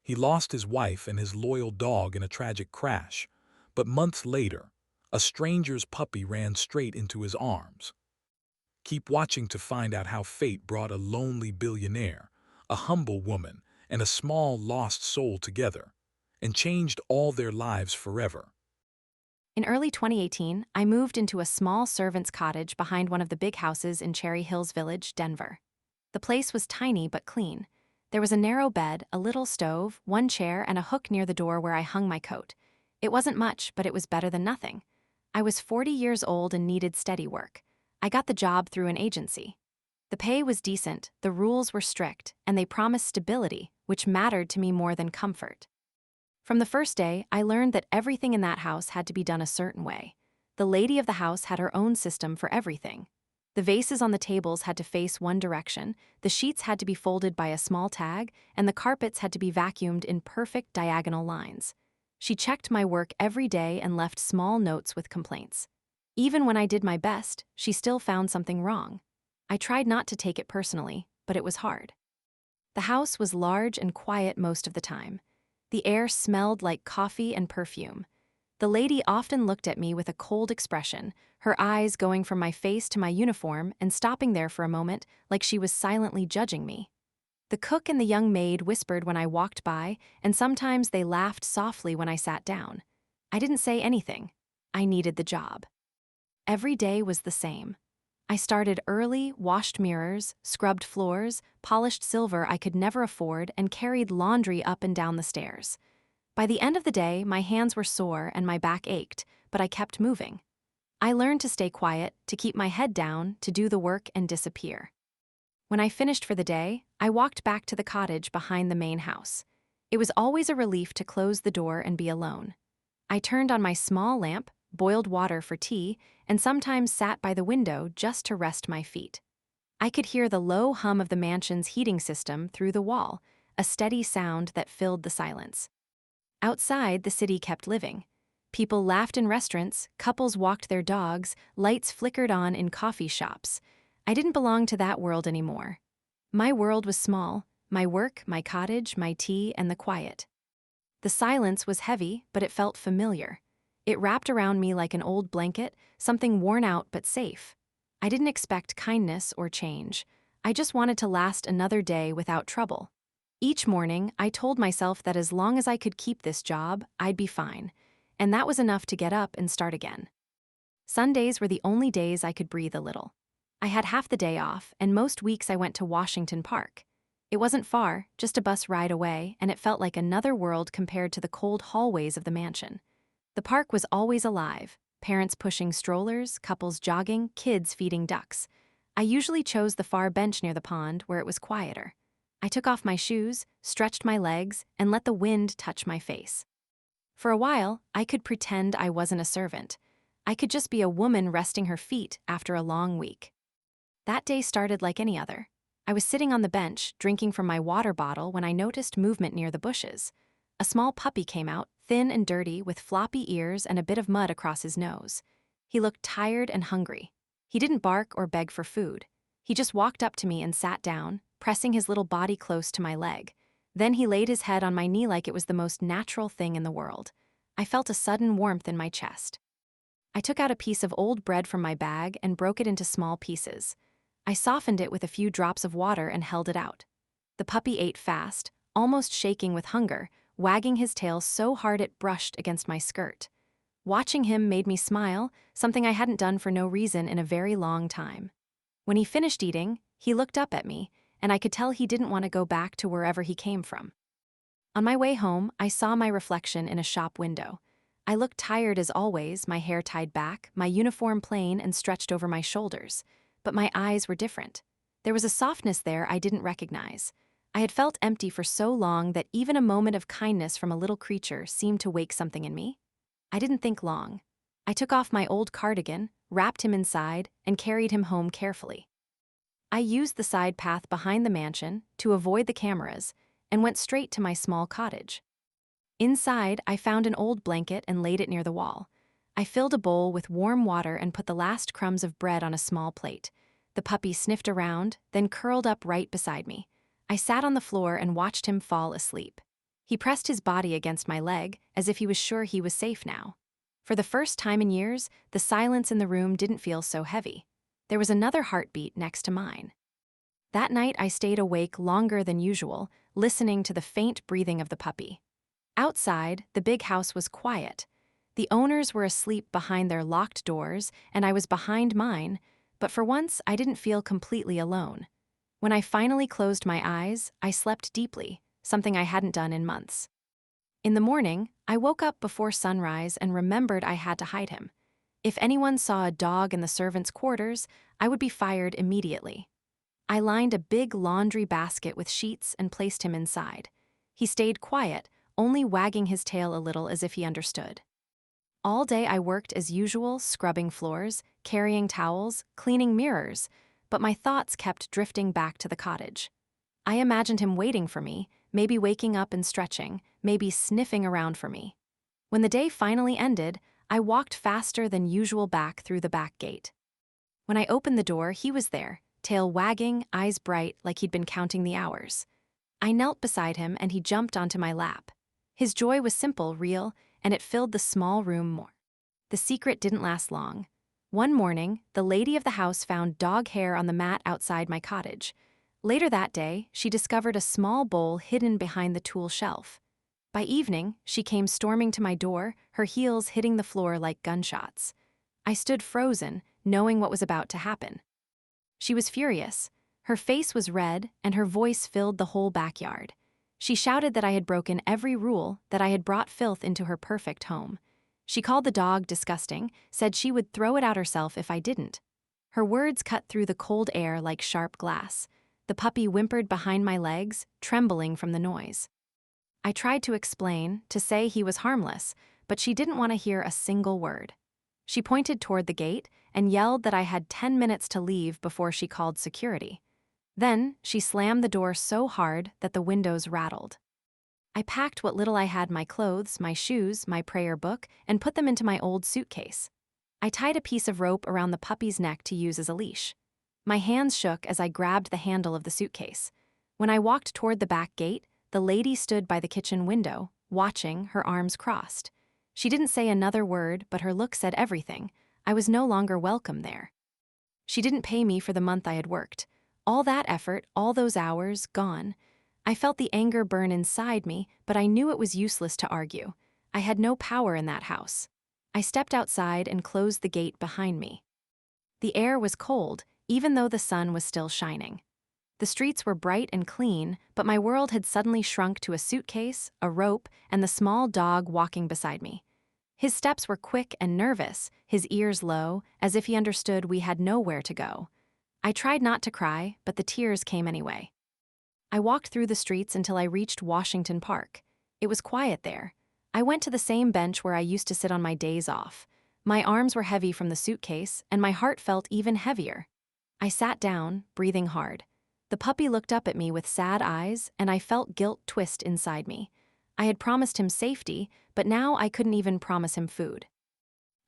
He lost his wife and his loyal dog in a tragic crash, but months later, a stranger's puppy ran straight into his arms. Keep watching to find out how fate brought a lonely billionaire, a humble woman, and a small lost soul together, and changed all their lives forever. In early 2018, I moved into a small servant's cottage behind one of the big houses in Cherry Hills Village, Denver. The place was tiny but clean. There was a narrow bed, a little stove, one chair, and a hook near the door where I hung my coat. It wasn't much, but it was better than nothing. I was 40 years old and needed steady work. I got the job through an agency. The pay was decent, the rules were strict, and they promised stability, which mattered to me more than comfort. From the first day, I learned that everything in that house had to be done a certain way. The lady of the house had her own system for everything. The vases on the tables had to face one direction, the sheets had to be folded by a small tag, and the carpets had to be vacuumed in perfect diagonal lines. She checked my work every day and left small notes with complaints. Even when I did my best, she still found something wrong. I tried not to take it personally, but it was hard. The house was large and quiet most of the time. The air smelled like coffee and perfume. The lady often looked at me with a cold expression, her eyes going from my face to my uniform and stopping there for a moment like she was silently judging me. The cook and the young maid whispered when I walked by, and sometimes they laughed softly when I sat down. I didn't say anything. I needed the job. Every day was the same. I started early, washed mirrors, scrubbed floors, polished silver I could never afford, and carried laundry up and down the stairs. By the end of the day, my hands were sore and my back ached, but I kept moving. I learned to stay quiet, to keep my head down, to do the work and disappear. When I finished for the day, I walked back to the cottage behind the main house. It was always a relief to close the door and be alone. I turned on my small lamp, boiled water for tea, and sometimes sat by the window just to rest my feet. I could hear the low hum of the mansion's heating system through the wall, a steady sound that filled the silence. Outside, the city kept living. People laughed in restaurants, couples walked their dogs, lights flickered on in coffee shops. I didn't belong to that world anymore. My world was small, my work, my cottage, my tea, and the quiet. The silence was heavy, but it felt familiar. It wrapped around me like an old blanket, something worn out but safe. I didn't expect kindness or change. I just wanted to last another day without trouble. Each morning, I told myself that as long as I could keep this job, I'd be fine. And that was enough to get up and start again. Sundays were the only days I could breathe a little. I had half the day off, and most weeks I went to Washington Park. It wasn't far, just a bus ride away, and it felt like another world compared to the cold hallways of the mansion. The park was always alive, parents pushing strollers, couples jogging, kids feeding ducks. I usually chose the far bench near the pond where it was quieter. I took off my shoes, stretched my legs, and let the wind touch my face. For a while, I could pretend I wasn't a servant. I could just be a woman resting her feet after a long week. That day started like any other. I was sitting on the bench, drinking from my water bottle when I noticed movement near the bushes. A small puppy came out, thin and dirty, with floppy ears and a bit of mud across his nose. He looked tired and hungry. He didn't bark or beg for food. He just walked up to me and sat down, pressing his little body close to my leg. Then he laid his head on my knee like it was the most natural thing in the world. I felt a sudden warmth in my chest. I took out a piece of old bread from my bag and broke it into small pieces. I softened it with a few drops of water and held it out. The puppy ate fast, almost shaking with hunger, wagging his tail so hard it brushed against my skirt. Watching him made me smile, something I hadn't done for no reason in a very long time. When he finished eating, he looked up at me, and I could tell he didn't want to go back to wherever he came from. On my way home, I saw my reflection in a shop window. I looked tired as always, my hair tied back, my uniform plain and stretched over my shoulders. But my eyes were different. There was a softness there I didn't recognize. I had felt empty for so long that even a moment of kindness from a little creature seemed to wake something in me. I didn't think long. I took off my old cardigan, wrapped him inside, and carried him home carefully. I used the side path behind the mansion to avoid the cameras and went straight to my small cottage. Inside, I found an old blanket and laid it near the wall. I filled a bowl with warm water and put the last crumbs of bread on a small plate. The puppy sniffed around, then curled up right beside me. I sat on the floor and watched him fall asleep. He pressed his body against my leg, as if he was sure he was safe now. For the first time in years, the silence in the room didn't feel so heavy. There was another heartbeat next to mine. That night, I stayed awake longer than usual, listening to the faint breathing of the puppy. Outside, the big house was quiet. The owners were asleep behind their locked doors, and I was behind mine, but for once, I didn't feel completely alone. When I finally closed my eyes, I slept deeply, something I hadn't done in months. In the morning, I woke up before sunrise and remembered I had to hide him. If anyone saw a dog in the servants' quarters, I would be fired immediately. I lined a big laundry basket with sheets and placed him inside. He stayed quiet, only wagging his tail a little as if he understood. All day I worked as usual, scrubbing floors, carrying towels, cleaning mirrors, but my thoughts kept drifting back to the cottage. I imagined him waiting for me, maybe waking up and stretching, maybe sniffing around for me. When the day finally ended, I walked faster than usual back through the back gate. When I opened the door, he was there, tail wagging, eyes bright like he'd been counting the hours. I knelt beside him and he jumped onto my lap. His joy was simple, real, and it filled the small room more. The secret didn't last long. One morning, the lady of the house found dog hair on the mat outside my cottage. Later that day, she discovered a small bowl hidden behind the tool shelf. By evening, she came storming to my door, her heels hitting the floor like gunshots. I stood frozen, knowing what was about to happen. She was furious. Her face was red, and her voice filled the whole backyard. She shouted that I had broken every rule, that I had brought filth into her perfect home. She called the dog disgusting, said she would throw it out herself if I didn't. Her words cut through the cold air like sharp glass. The puppy whimpered behind my legs, trembling from the noise. I tried to explain, to say he was harmless, but she didn't want to hear a single word. She pointed toward the gate and yelled that I had 10 minutes to leave before she called security. Then, she slammed the door so hard that the windows rattled. I packed what little I had, my clothes, my shoes, my prayer book, and put them into my old suitcase. I tied a piece of rope around the puppy's neck to use as a leash. My hands shook as I grabbed the handle of the suitcase. When I walked toward the back gate, the lady stood by the kitchen window, watching, her arms crossed. She didn't say another word, but her look said everything. I was no longer welcome there. She didn't pay me for the month I had worked. All that effort, all those hours, gone. I felt the anger burn inside me, but I knew it was useless to argue. I had no power in that house. I stepped outside and closed the gate behind me. The air was cold, even though the sun was still shining. The streets were bright and clean, but my world had suddenly shrunk to a suitcase, a rope, and the small dog walking beside me. His steps were quick and nervous, his ears low, as if he understood we had nowhere to go. I tried not to cry, but the tears came anyway. I walked through the streets until I reached Washington Park. It was quiet there. I went to the same bench where I used to sit on my days off. My arms were heavy from the suitcase, and my heart felt even heavier. I sat down, breathing hard. The puppy looked up at me with sad eyes, and I felt guilt twist inside me. I had promised him safety, but now I couldn't even promise him food.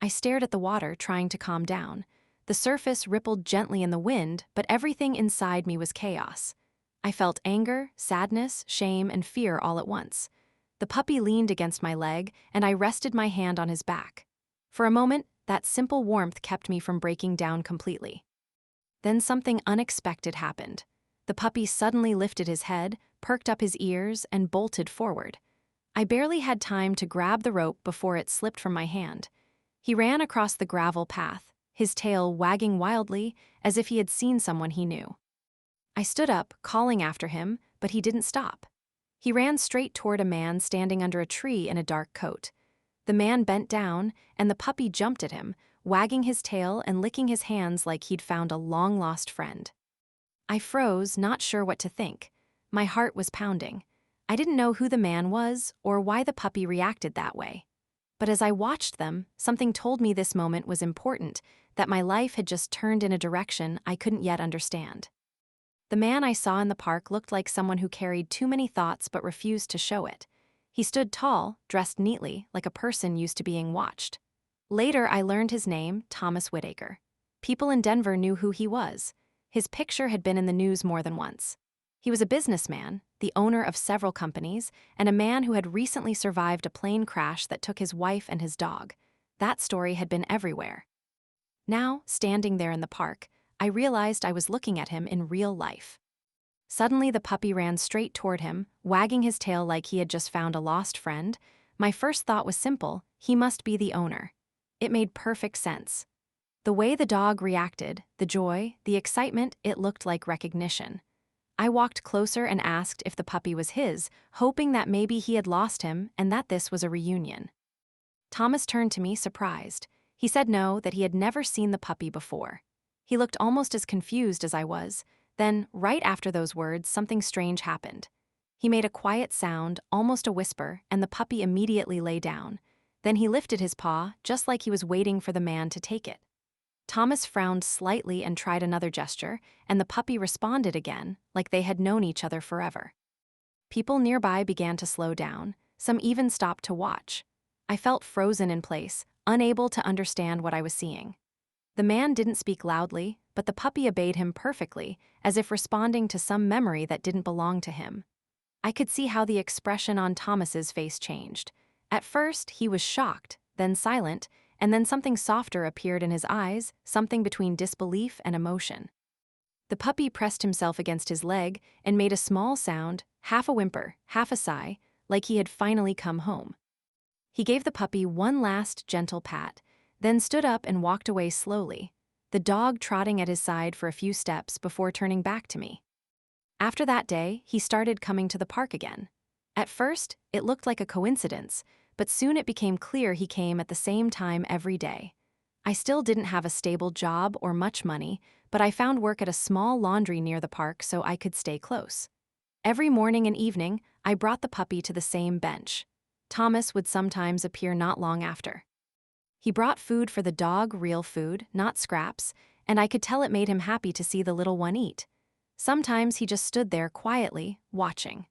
I stared at the water, trying to calm down. The surface rippled gently in the wind, but everything inside me was chaos. I felt anger, sadness, shame, and fear all at once. The puppy leaned against my leg, and I rested my hand on his back. For a moment, that simple warmth kept me from breaking down completely. Then something unexpected happened. The puppy suddenly lifted his head, perked up his ears, and bolted forward. I barely had time to grab the rope before it slipped from my hand. He ran across the gravel path, his tail wagging wildly, as if he had seen someone he knew. I stood up, calling after him, but he didn't stop. He ran straight toward a man standing under a tree in a dark coat. The man bent down, and the puppy jumped at him, wagging his tail and licking his hands like he'd found a long-lost friend. I froze, not sure what to think. My heart was pounding. I didn't know who the man was or why the puppy reacted that way. But as I watched them, something told me this moment was important, that my life had just turned in a direction I couldn't yet understand. The man I saw in the park looked like someone who carried too many thoughts but refused to show it. He stood tall, dressed neatly, like a person used to being watched. Later, I learned his name, Thomas Whitaker. People in Denver knew who he was. His picture had been in the news more than once. He was a businessman, the owner of several companies, and a man who had recently survived a plane crash that took his wife and his dog. That story had been everywhere. Now, standing there in the park, I realized I was looking at him in real life. Suddenly, the puppy ran straight toward him, wagging his tail like he had just found a lost friend. My first thought was simple: he must be the owner. It made perfect sense. The way the dog reacted, the joy, the excitement, it looked like recognition. I walked closer and asked if the puppy was his, hoping that maybe he had lost him and that this was a reunion. Thomas turned to me, surprised. He said no, that he had never seen the puppy before. He looked almost as confused as I was. Then, right after those words, something strange happened. He made a quiet sound, almost a whisper, and the puppy immediately lay down. Then he lifted his paw, just like he was waiting for the man to take it. Thomas frowned slightly and tried another gesture, and the puppy responded again, like they had known each other forever. People nearby began to slow down. Some even stopped to watch. I felt frozen in place, unable to understand what I was seeing. The man didn't speak loudly, but the puppy obeyed him perfectly, as if responding to some memory that didn't belong to him. I could see how the expression on Thomas's face changed. At first, he was shocked, then silent, and then something softer appeared in his eyes, something between disbelief and emotion. The puppy pressed himself against his leg and made a small sound, half a whimper, half a sigh, like he had finally come home. He gave the puppy one last gentle pat, then stood up and walked away slowly, the dog trotting at his side for a few steps before turning back to me. After that day, he started coming to the park again. At first, it looked like a coincidence, but soon it became clear he came at the same time every day. I still didn't have a stable job or much money, but I found work at a small laundry near the park so I could stay close. Every morning and evening, I brought the puppy to the same bench. Thomas would sometimes appear not long after. He brought food for the dog, real food, not scraps, and I could tell it made him happy to see the little one eat. Sometimes he just stood there quietly, watching.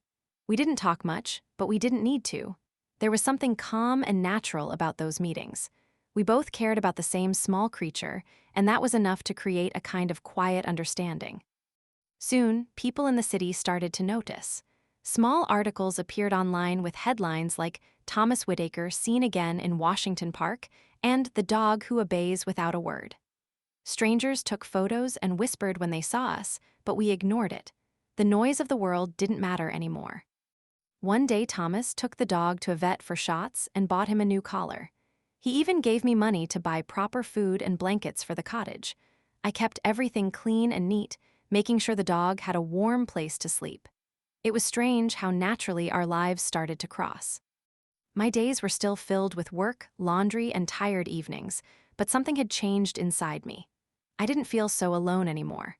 We didn't talk much, but we didn't need to. There was something calm and natural about those meetings. We both cared about the same small creature, and that was enough to create a kind of quiet understanding. Soon, people in the city started to notice. Small articles appeared online with headlines like "Thomas Whitaker seen again in Washington Park" and "The dog who obeys without a word." Strangers took photos and whispered when they saw us, but we ignored it. The noise of the world didn't matter anymore. One day, Thomas took the dog to a vet for shots and bought him a new collar. He even gave me money to buy proper food and blankets for the cottage. I kept everything clean and neat, making sure the dog had a warm place to sleep. It was strange how naturally our lives started to cross. My days were still filled with work, laundry, and tired evenings, but something had changed inside me. I didn't feel so alone anymore.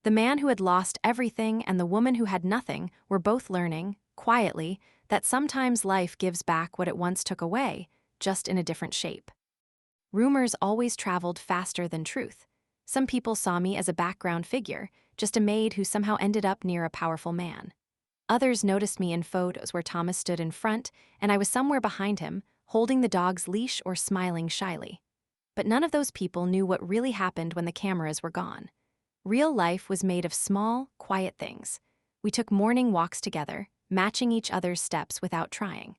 The man who had lost everything and the woman who had nothing were both learning, quietly, that sometimes life gives back what it once took away, just in a different shape. Rumors always traveled faster than truth. Some people saw me as a background figure, just a maid who somehow ended up near a powerful man. Others noticed me in photos where Thomas stood in front and I was somewhere behind him, holding the dog's leash or smiling shyly. But none of those people knew what really happened when the cameras were gone. Real life was made of small, quiet things. We took morning walks together, matching each other's steps without trying.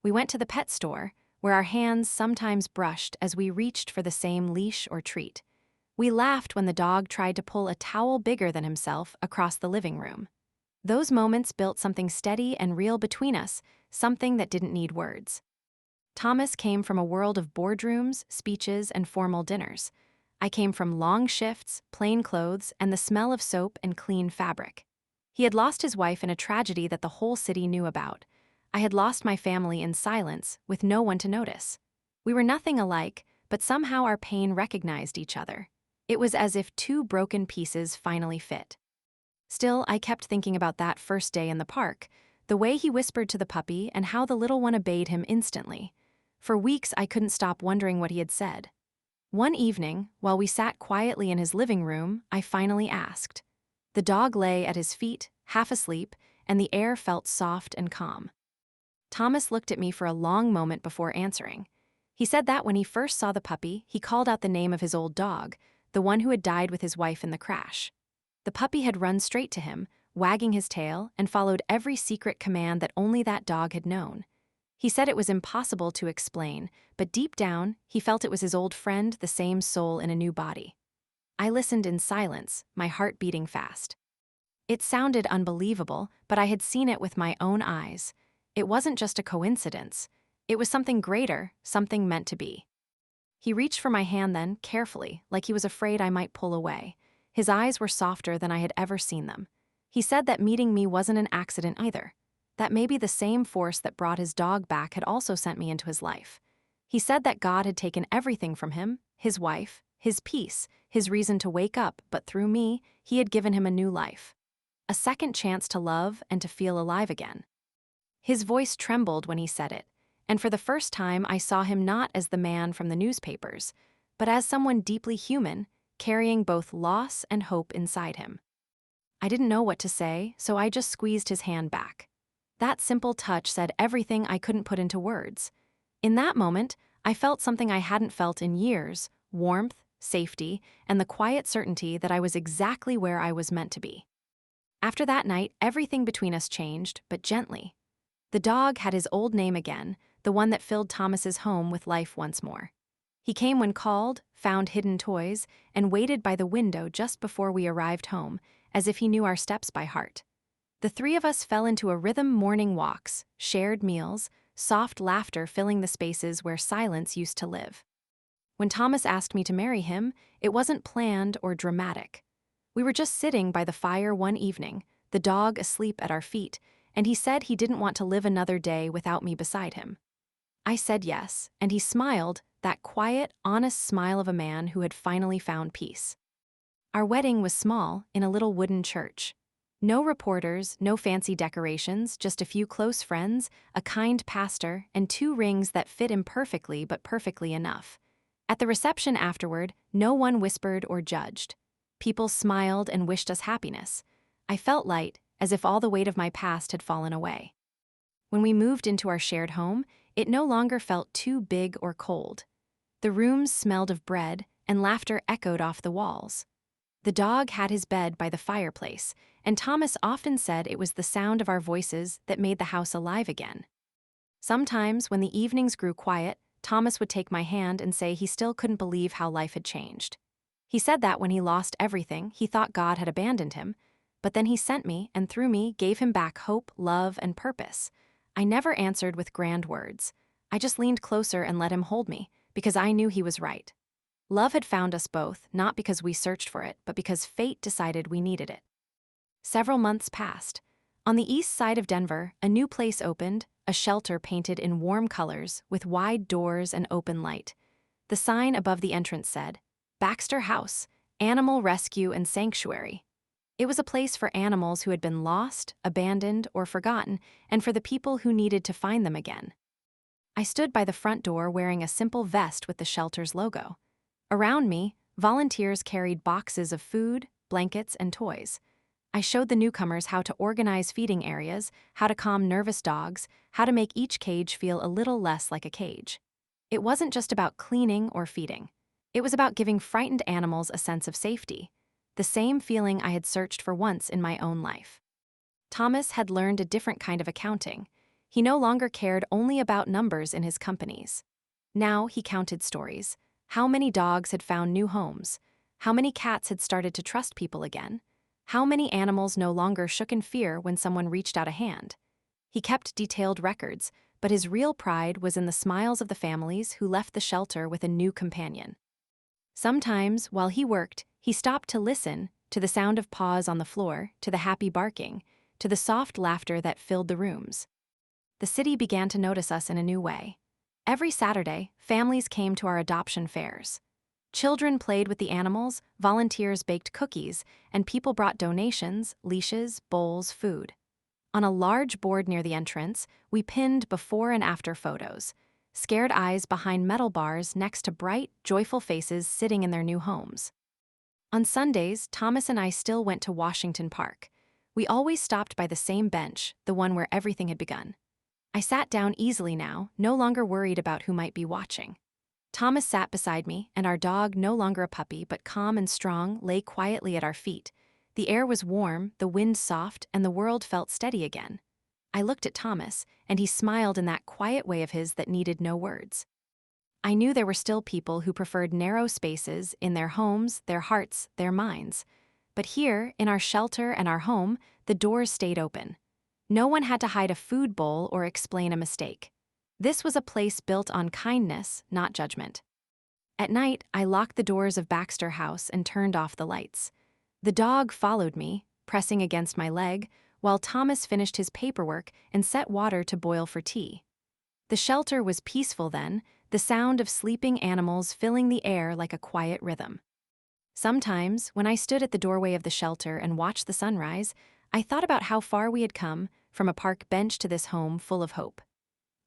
We went to the pet store, where our hands sometimes brushed as we reached for the same leash or treat. We laughed when the dog tried to pull a towel bigger than himself across the living room. Those moments built something steady and real between us, something that didn't need words. Thomas came from a world of boardrooms, speeches, and formal dinners. I came from long shifts, plain clothes, and the smell of soap and clean fabric. He had lost his wife in a tragedy that the whole city knew about. I had lost my family in silence, with no one to notice. We were nothing alike, but somehow our pain recognized each other. It was as if two broken pieces finally fit. Still, I kept thinking about that first day in the park, the way he whispered to the puppy and how the little one obeyed him instantly. For weeks, I couldn't stop wondering what he had said. One evening, while we sat quietly in his living room, I finally asked. The dog lay at his feet, half asleep, and the air felt soft and calm. Thomas looked at me for a long moment before answering. He said that when he first saw the puppy, he called out the name of his old dog, the one who had died with his wife in the crash. The puppy had run straight to him, wagging his tail, and followed every secret command that only that dog had known. He said it was impossible to explain, but deep down, he felt it was his old friend, the same soul in a new body. I listened in silence, my heart beating fast. It sounded unbelievable, but I had seen it with my own eyes. It wasn't just a coincidence. It was something greater, something meant to be. He reached for my hand then, carefully, like he was afraid I might pull away. His eyes were softer than I had ever seen them. He said that meeting me wasn't an accident either. That maybe the same force that brought his dog back had also sent me into his life. He said that God had taken everything from him, his wife, his peace, his reason to wake up, but through me, he had given him a new life. A second chance to love and to feel alive again. His voice trembled when he said it, and for the first time I saw him not as the man from the newspapers, but as someone deeply human, carrying both loss and hope inside him. I didn't know what to say, so I just squeezed his hand back. That simple touch said everything I couldn't put into words. In that moment, I felt something I hadn't felt in years: warmth, safety, and the quiet certainty that I was exactly where I was meant to be. After that night, everything between us changed, but gently. The dog had his old name again, the one that filled Thomas's home with life once more. He came when called, found hidden toys, and waited by the window just before we arrived home, as if he knew our steps by heart. The three of us fell into a rhythm: morning walks, shared meals, soft laughter filling the spaces where silence used to live. When Thomas asked me to marry him, it wasn't planned or dramatic. We were just sitting by the fire one evening, the dog asleep at our feet, and he said he didn't want to live another day without me beside him. I said yes, and he smiled, that quiet, honest smile of a man who had finally found peace. Our wedding was small, in a little wooden church. No reporters, no fancy decorations, just a few close friends, a kind pastor, and 2 rings that fit imperfectly but perfectly enough. At the reception afterward, no one whispered or judged. People smiled and wished us happiness. I felt light, as if all the weight of my past had fallen away. When we moved into our shared home, it no longer felt too big or cold. The rooms smelled of bread, and laughter echoed off the walls. The dog had his bed by the fireplace, and Thomas often said it was the sound of our voices that made the house alive again. Sometimes, when the evenings grew quiet, Thomas would take my hand and say he still couldn't believe how life had changed. He said that when he lost everything, he thought God had abandoned him, but then he sent me, and through me gave him back hope, love, and purpose. I never answered with grand words. I just leaned closer and let him hold me, because I knew he was right. Love had found us both, not because we searched for it, but because fate decided we needed it. Several months passed. On the east side of Denver, a new place opened, a shelter painted in warm colors, with wide doors and open light. The sign above the entrance said, "Baxter House, Animal Rescue and Sanctuary." It was a place for animals who had been lost, abandoned, or forgotten, and for the people who needed to find them again. I stood by the front door wearing a simple vest with the shelter's logo. Around me, volunteers carried boxes of food, blankets, and toys. I showed the newcomers how to organize feeding areas, how to calm nervous dogs, how to make each cage feel a little less like a cage. It wasn't just about cleaning or feeding. It was about giving frightened animals a sense of safety, the same feeling I had searched for once in my own life. Thomas had learned a different kind of accounting. He no longer cared only about numbers in his companies. Now he counted stories. How many dogs had found new homes? How many cats had started to trust people again? How many animals no longer shook in fear when someone reached out a hand? He kept detailed records, but his real pride was in the smiles of the families who left the shelter with a new companion. Sometimes, while he worked, he stopped to listen, to the sound of paws on the floor, to the happy barking, to the soft laughter that filled the rooms. The city began to notice us in a new way. Every Saturday, families came to our adoption fairs. Children played with the animals, volunteers baked cookies, and people brought donations, leashes, bowls, food. On a large board near the entrance, we pinned before and after photos, scared eyes behind metal bars next to bright, joyful faces sitting in their new homes. On Sundays, Thomas and I still went to Washington Park. We always stopped by the same bench, the one where everything had begun. I sat down easily now, no longer worried about who might be watching. Thomas sat beside me, and our dog, no longer a puppy but calm and strong, lay quietly at our feet. The air was warm, the wind soft, and the world felt steady again. I looked at Thomas, and he smiled in that quiet way of his that needed no words. I knew there were still people who preferred narrow spaces in their homes, their hearts, their minds. But here, in our shelter and our home, the doors stayed open. No one had to hide a food bowl or explain a mistake. This was a place built on kindness, not judgment. At night, I locked the doors of Baxter House and turned off the lights. The dog followed me, pressing against my leg, while Thomas finished his paperwork and set water to boil for tea. The shelter was peaceful then, the sound of sleeping animals filling the air like a quiet rhythm. Sometimes, when I stood at the doorway of the shelter and watched the sunrise, I thought about how far we had come, from a park bench to this home full of hope.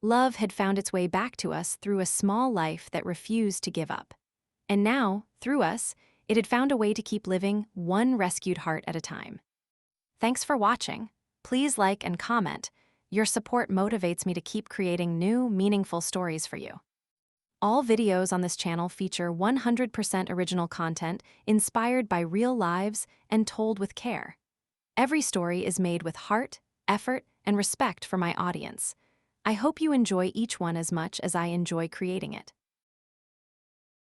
Love had found its way back to us through a small life that refused to give up. And now, through us, it had found a way to keep living one rescued heart at a time. Thanks for watching. Please like and comment. Your support motivates me to keep creating new, meaningful stories for you. All videos on this channel feature 100% original content inspired by real lives and told with care. Every story is made with heart, effort, and respect for my audience. I hope you enjoy each one as much as I enjoy creating it.